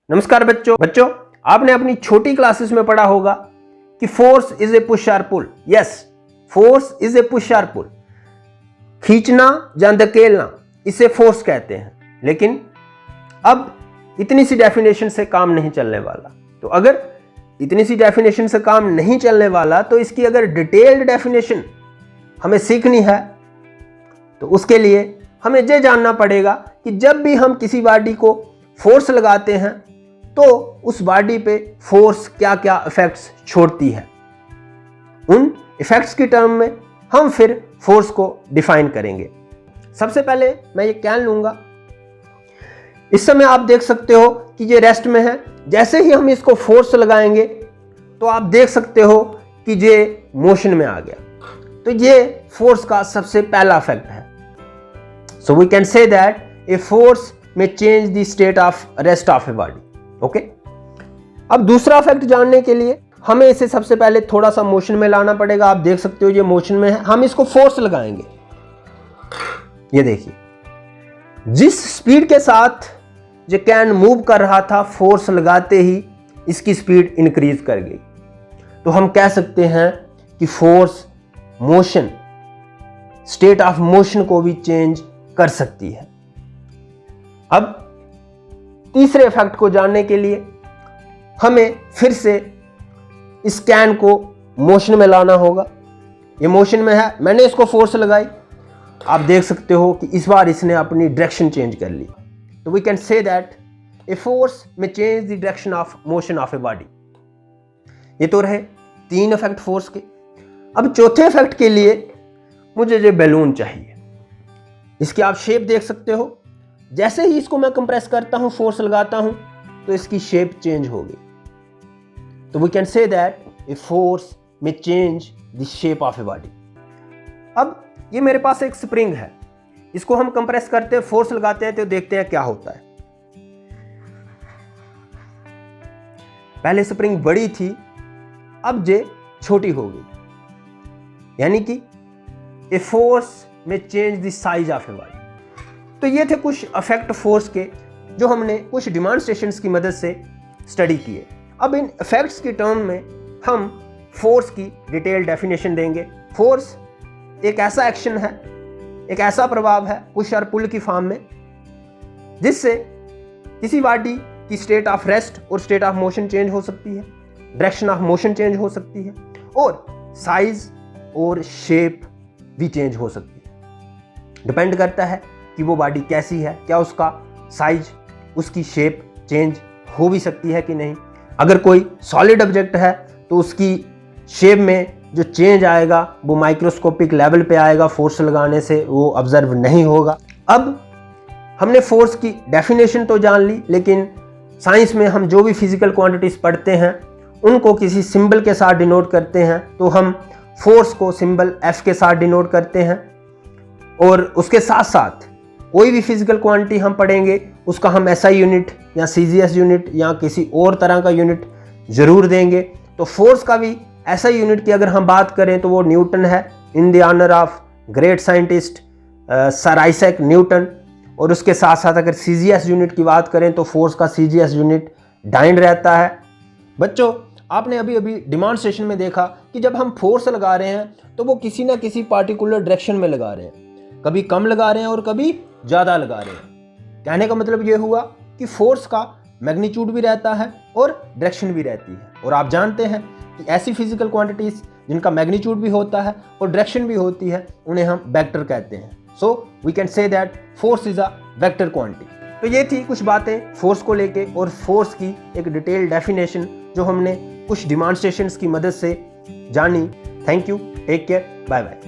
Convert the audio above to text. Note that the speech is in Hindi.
नमस्कार बच्चों आपने अपनी छोटी क्लासेस में पढ़ा होगा कि फोर्स इज ए पुश और pull. Yes, force is a push और पुल। खींचना या धकेलना, इसे फोर्स कहते हैं। लेकिन अब इतनी सी डेफिनेशन से काम नहीं चलने वाला। तो अगर इतनी सी डेफिनेशन से काम नहीं चलने वाला तो इसकी अगर डिटेल्ड डेफिनेशन हमें सीखनी है तो उसके लिए हमें ये जानना पड़ेगा कि जब भी हम किसी बॉडी को फोर्स लगाते हैं तो उस बॉडी पे फोर्स क्या क्या इफेक्ट्स छोड़ती है। उन इफेक्ट्स की टर्म में हम फिर फोर्स को डिफाइन करेंगे। सबसे पहले मैं ये कैन लूंगा। इस समय आप देख सकते हो कि ये रेस्ट में है। जैसे ही हम इसको फोर्स लगाएंगे तो आप देख सकते हो कि ये मोशन में आ गया। तो ये फोर्स का सबसे पहला इफेक्ट है। So we can say that a force may change the state of rest of a body. Okay, अब दूसरा इफेक्ट जानने के लिए हमें इसे सबसे पहले थोड़ा सा मोशन में लाना पड़ेगा। आप देख सकते हो ये मोशन में है। हम इसको फोर्स लगाएंगे। ये देखिए, जिस स्पीड के साथ ये कैन मूव कर रहा था, फोर्स लगाते ही इसकी स्पीड इंक्रीज कर गई। तो हम कह सकते हैं कि force motion, state of motion को भी चेंज कर सकती है। अब तीसरे इफेक्ट को जानने के लिए हमें फिर से इस कैन को मोशन में लाना होगा। ये मोशन में है, मैंने इसको फोर्स लगाई। आप देख सकते हो कि इस बार इसने अपनी डायरेक्शन चेंज कर ली। तो we can say that a force may change the direction of motion of a body. ये तो रहे तीन इफेक्ट फोर्स के। अब चौथे इफेक्ट के लिए मुझे ये बैलून चाहिए। इसकी आप शेप देख सकते हो। जैसे ही इसको मैं कंप्रेस करता हूं, फोर्स लगाता हूं, तो इसकी शेप चेंज हो गई। तो we can say that a force may change the shape of a body. अब ये मेरे पास एक स्प्रिंग है। इसको हम कंप्रेस करते हैं, फोर्स लगाते हैं, तो देखते हैं क्या होता है। पहले स्प्रिंग बड़ी थी, अब ये छोटी हो गई। यानी कि ए force may change the size of a body. तो ये थे कुछ इफेक्ट फोर्स के जो हमने कुछ डिमॉन्स्ट्रेशंस की मदद से स्टडी किए। अब इन इफेक्ट्स की टर्म में हम फोर्स की डिटेल डेफिनेशन देंगे। फोर्स एक ऐसा एक्शन है, एक ऐसा प्रभाव है पुश और पुल की फॉर्म में, जिससे किसी बॉडी की स्टेट ऑफ रेस्ट और स्टेट ऑफ मोशन चेंज हो सकती है, डायरेक्शन ऑफ मोशन चेंज हो सकती है और साइज और शेप भी चेंज हो सकती है। डिपेंड करता है कि वो बॉडी कैसी है, क्या उसका साइज, उसकी शेप चेंज हो भी सकती है कि नहीं। अगर कोई सॉलिड ऑब्जेक्ट है तो उसकी शेप में जो चेंज आएगा वो माइक्रोस्कोपिक लेवल पे आएगा, फोर्स लगाने से वो ऑब्जर्व नहीं होगा। अब हमने फोर्स की डेफिनेशन तो जान ली, लेकिन साइंस में हम जो भी फिजिकल क्वांटिटीज पढ़ते हैं उनको किसी सिंबल के साथ डिनोट करते हैं। तो हम फोर्स को सिंबल F के साथ डिनोट करते हैं और उसके साथ साथ कोई भी फिजिकल क्वांटिटी हम पढ़ेंगे उसका हम SI यूनिट या CGS यूनिट या किसी और तरह का यूनिट जरूर देंगे। तो फोर्स का भी SI यूनिट की अगर हम बात करें तो वो न्यूटन है, in the honour of great scientist sir Isaac Newton. और उसके साथ साथ अगर CGS यूनिट की बात करें तो फोर्स का CGS यूनिट डाइन रहता है। बच्चों, आपने अभी अभी डिमॉन्स्ट्रेशन में देखा कि जब हम फोर्स लगा रहे हैं तो वो किसी ना किसी पार्टिकुलर डायरेक्शन में लगा रहे हैं। कभी कम लगा रहे हैं और कभी ज़्यादा लगा रहे हैं। कहने का मतलब ये हुआ कि फोर्स का मैग्नीट्यूड भी रहता है और डायरेक्शन भी रहती है। और आप जानते हैं कि ऐसी फिजिकल क्वांटिटीज जिनका मैग्नीट्यूड भी होता है और डायरेक्शन भी होती है उन्हें हम वेक्टर कहते हैं। So we can say that force is a vector quantity. तो ये थी कुछ बातें फोर्स को लेके और फोर्स की एक डिटेल डेफिनेशन जो हमने कुछ डिमॉन्स्ट्रेशंस की मदद से जानी। Thank you, take care, bye bye.